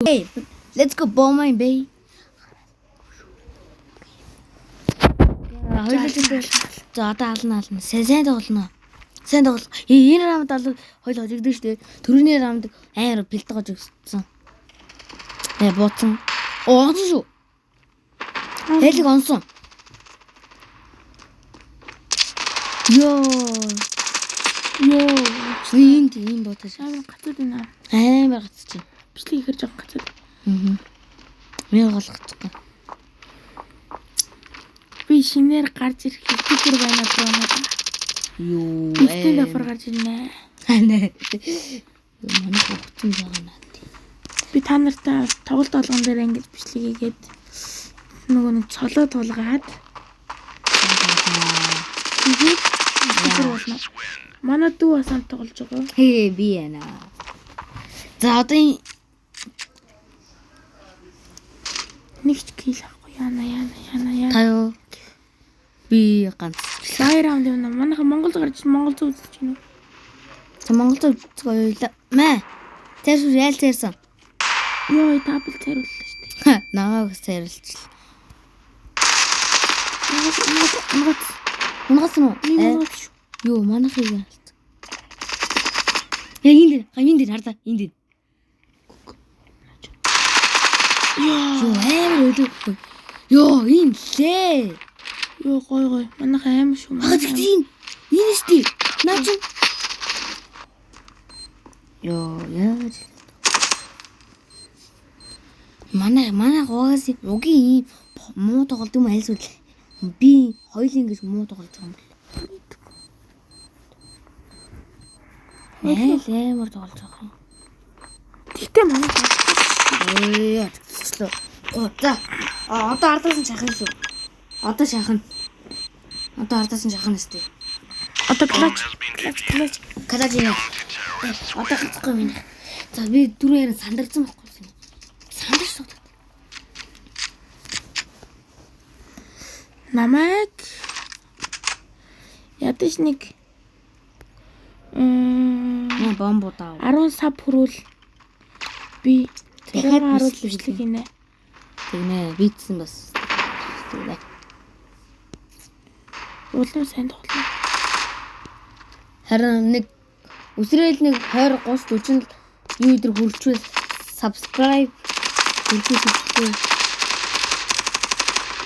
Hey, let's go bomb my bay. За одоо ална. Сайн тоглоно. Сайн тоглол. Энэ раунд алуу хоёул хожигдсон шүү дээ. Төрөний раунд амар бэлт хожигдсон. Бууцсан. Онсон шүү. Хэлэг онсон. Йоо. Ийм боотаж. Амар гацаад байна. Амар гацчих. Бичлэг ихэр жоо гацаад. Мэг голгохгүй. Би шинээр гарч ирэх хэлбэр байна даа. Юу. Бэлтэн дафар гарч ирнэ. Манай хөгцөн байгаа наа. Би та нартай тоглолт болгон дээр ингэж бичлэг хийгээд нөгөө нэг цолоо тулгаад тэгээд хэлбэр болно. Манай дүү бас хамт тоглож байгаа. Хээ би яана. За одоо Нэгч кил ахгүй яана. таяа би ганц. Лай раунд юм. Манайхан Монголд гарч Монгол зүй үзэж байна. За Монгол зөв мэ. Тэрс ял тэрсэн. Йоо, дабл цайрууллаа шүү дээ. Нагааг цайруулж. Унгаас Унгаас нь юу манайхыг алт. Яг энэ дээр хардаа энэ дээр. Юу амар өдөө. Йоо энэ лээ. Йоо гой. Манайхан аим шүү. Аа тэгтийн. Энэ штий. Наа чи. Йоо яаж. Манай гоогаас угийн муу тоглолт юм айлсвал би хоёулын гэж муу тоглож байгаа юм бол. Амар тоглож байгаа юм. Тэгтээ манай За одоо ардаас нь шахах шүү. Одоо шахах. Одоо ардаас нь шахах нэстэ. одоо клач. Калаж юм. Одоо гацхгүй минь. За би дөрөөр сандарсан байхгүй. Сандарсан. Намайг ядаж нэг бомбуудаа 10 сав хүрүүл би дахиад харуул бичлэг хийнэ. тэгнэ битсэн бас. Тэгнэ. Улам сайн тоглоно. Харин нэг өсрөөл нэг 20 30 40 юу өдр хүрчвэл subscribe хийчихээ.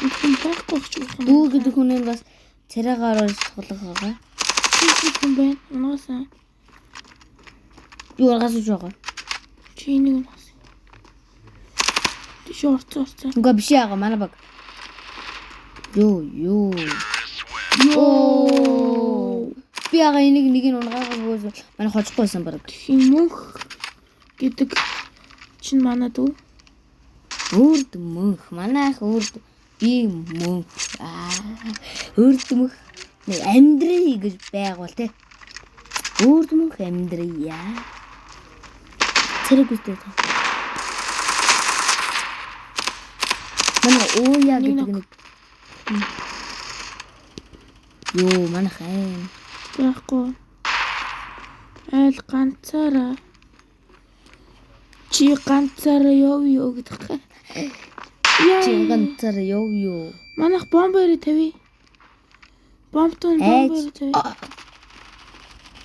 Энэ байхгүй ч юм. Дүү гэдэг хүн бас царайгаар тоглох байгаа. Тийм байна. Унаасаа Юу ургаас үж байгаа. чи нэг унаас. Тийш орцоо. Уга биш яага манай баг. Юу. Би яага нэг нь унгаагаас манай хожихгүйсэн баг. Мөнх гэдэг чинь манай дүү. Үрд мөнх манайх үрд би мөнх үрд мөнх амьдрий гэж байгуул те. Үрд мөнх амьдрий яа. Цэрэг үстэй. Манай ууя гэдэг нэг. Юу манайх Яахгүй. Айл ганцаараа. Чи ганцаараа ёо гэдэг. чи ганцаар юу. Манайх бомбер тавь. Бомбтон бомбер тавь.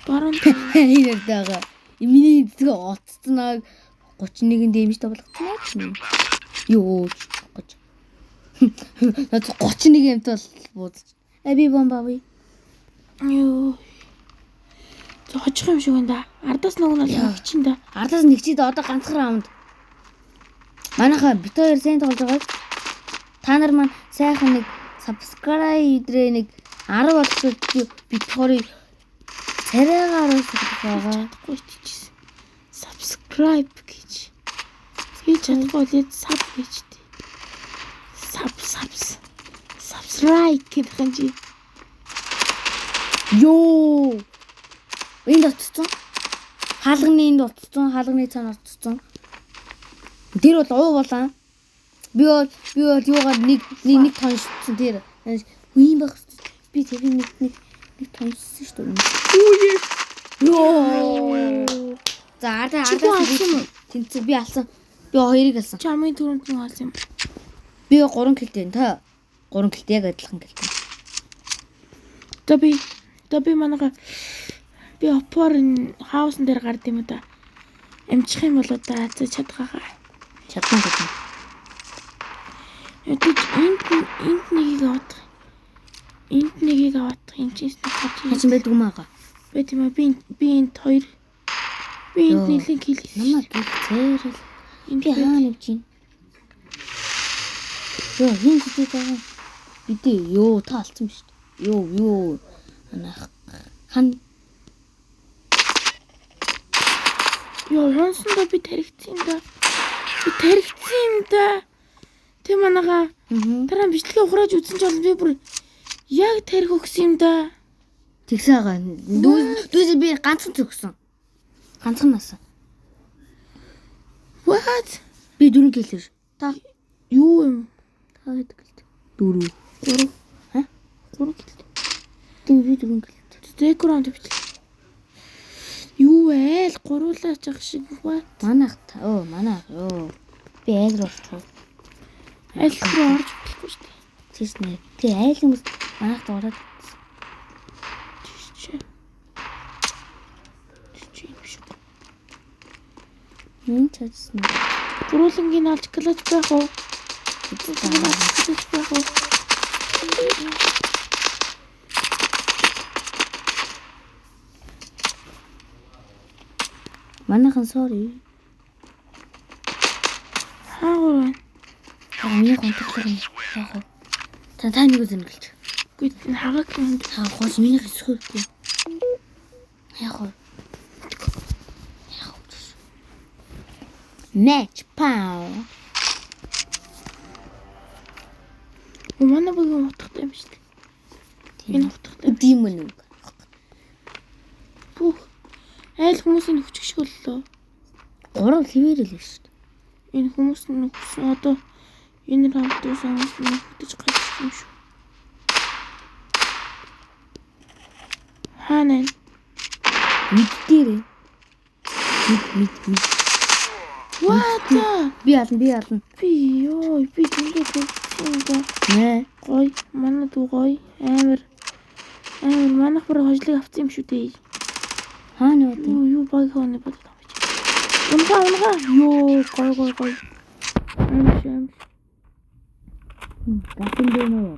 Баруун Энэ дэга. Миний эцэг оцснаа 31-нд дэмж тоглоцсон. Юу гэж. Над 31 юмт бол буудаж. Би бомбавь. Юу. Зочих юм шиг байна да. Ардаас нэг нь хичэн да. Ардаас нэг чид одоо ганцхан раунд. Манайха бит хоёр сайн тоглож байгаа. Та нар маань сайхан нэг subscribe идрээ нэг 10 болчиход бит хоёрыг царайгаар үзэх байгаа. Чадахгүй чижсэн. Subscribe гэж. Хийж чадахгүй л sub гэж дээ. Subscribe гэх юм чи. Йоо. Энд очсон. Хаалганы цаана очсон. Тэр бол уу болоо. Би бол юугаар нэг тоншсон тэр. Үин байх. Би тэр нэг тоншсон шүү дээ. Йоо. За ардаа тэнцээ би алсан. Би хоёрыг алсан. Чи хамгийн түрүүнд нь алсан юм. Би 3 килтэй та. 3 килтэй яг адилхан килтэй. За би манайха би опор хаусын дээр гард юм да. Амжих юм болоо да чадхаа. Чадсан гэдэг. Энд нэгийг авах. Энд нэгийг авах юм чийс Хаачин байдаг юм аа. Бэт юм би энд хоёр. Би энд нэлийн кил. Намаа гих цээрэл. Энд Би хаана явж байна? Йоо хин гэдэг байгаа. Бидээ ёо та алдсан биз дээ. Ёо. Анах. Хан. Ёо хонсондоо би таригдсан юм да. Тэ манайха дараа бичлэгээ ухрааж үзсэн ч бол би бүр яг тарих өгсөн юм да. Тэгсэн байгаа. Дүүс би ганцхан зөгсөн. Ганцхан насан. What? Би 4 килэр. Та Юу юм? та гэдэг л. 4. 3. Ха? 3 кил. Би 4 килэр. Декорант бичлээ. Юу вэ? Гуруулаач ах шиг what? Манайх манайх. Би айл руу орчих. Айл руу орж болохгүй шүү дээ. Тийш нэ. Тэг айл хүмүүс манайх дуурайд. Чи биш. Мин чадсан. Гуруулангийн алж клач байх уу? Клач байх уу? Манайхан sorry. Хаагур. Миний контактлаар нь яах вэ? Та нэг үзэнгэлж. Гүт хагак юм. Хоос миний хэсгүү. Яах вэ? Match power. Манай бүхэн утгатай юм шүү дээ. Энэ утгатай. Димэн үг. Бүх айл хүмүүсийн хүчг шиг боллоо. 3 левел л шүү дээ. Энэ хүмүүс нь одоо энэ рамтуу хүмүүс нь хөтөж гарч юм шүү. Хаана вэ? Мэддээ. Мэд. What? Би ална. Би тэндээ тэгсэн юм. Нэ. Гой, манай дүү гой. Амар манайх бүр хожлыг авсан юм шүү дээ. Хаана вэ? Юу баг хооны бод таа. Унга. Ёо, гой. Амш. Гапин дэнэ.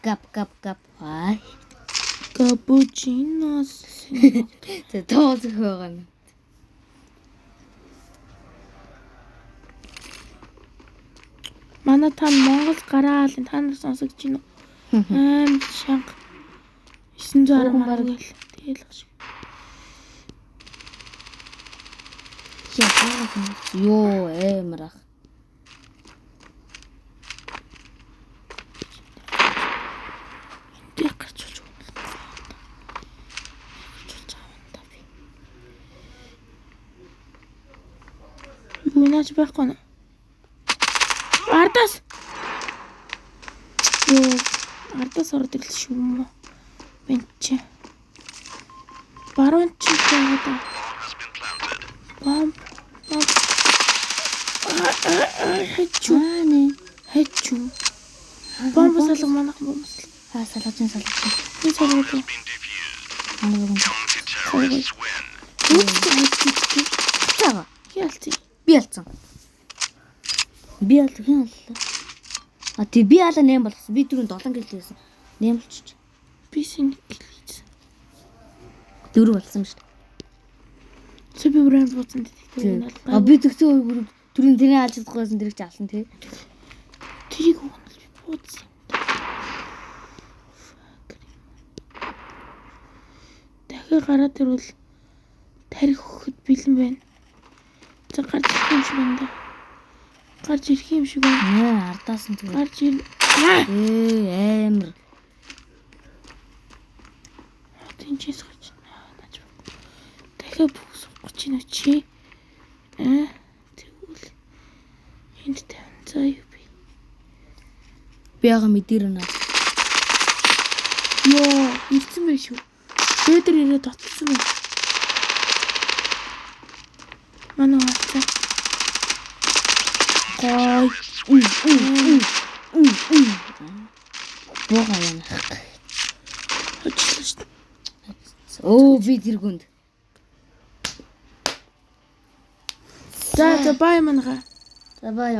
Гап. Ай. Капучинос. Тэ тоос хөөгөн. Манай та Монгол гараал та нар сонсогч байна уу? Аим шанга 910 гараг гэл. Тэгэл гэж. Ёо эмрах. Тэг гарч болж байна. Юу наач байхгүй нэ? Ардас. Ёо, ардас ордог л шүү юм уу? Бэнч. Баруун чи байгаа. Бомб. Хэчүү. Бомб салга манах бомб. Салгаж. Би салгаж. Цаа. Ялцээ. Би алцсан. Хин аллаа. Тэг би алаа 8 болсон. Би түрүүн 7 кил хийсэн. 8 болчих. Би син хэлсэн. 4 болсон шүү дээ. Супер брэнд боцсон гэдэг. Би тэгсэн түрүүн тэрийг алж чадахгүйсэн тэрийг ч алсан тий. Тэрийг уунал би бууцсан. Дахиад гараад ирвэл тарих өгөхөд бэлэн байна. За гарч ирэх юм шиг байна да. Гарч ирэх юм шиг байна. Нэ ардаас нь тэгээ. Гарч ир. Амар. Тэнчээс гарч наач. Дахиад бүс гоч ин чи. Тэгвэл энд тавин заа юу би. Би яга мэдэр наа. Йоо, ирсэн байх шүү. Өөдөр ирээ дотсон байх. Манай хацаа. Ой. Буугаа яана. Хочлоо шүү дээ. Оо би тэргүнд. За бай манайха. За бай.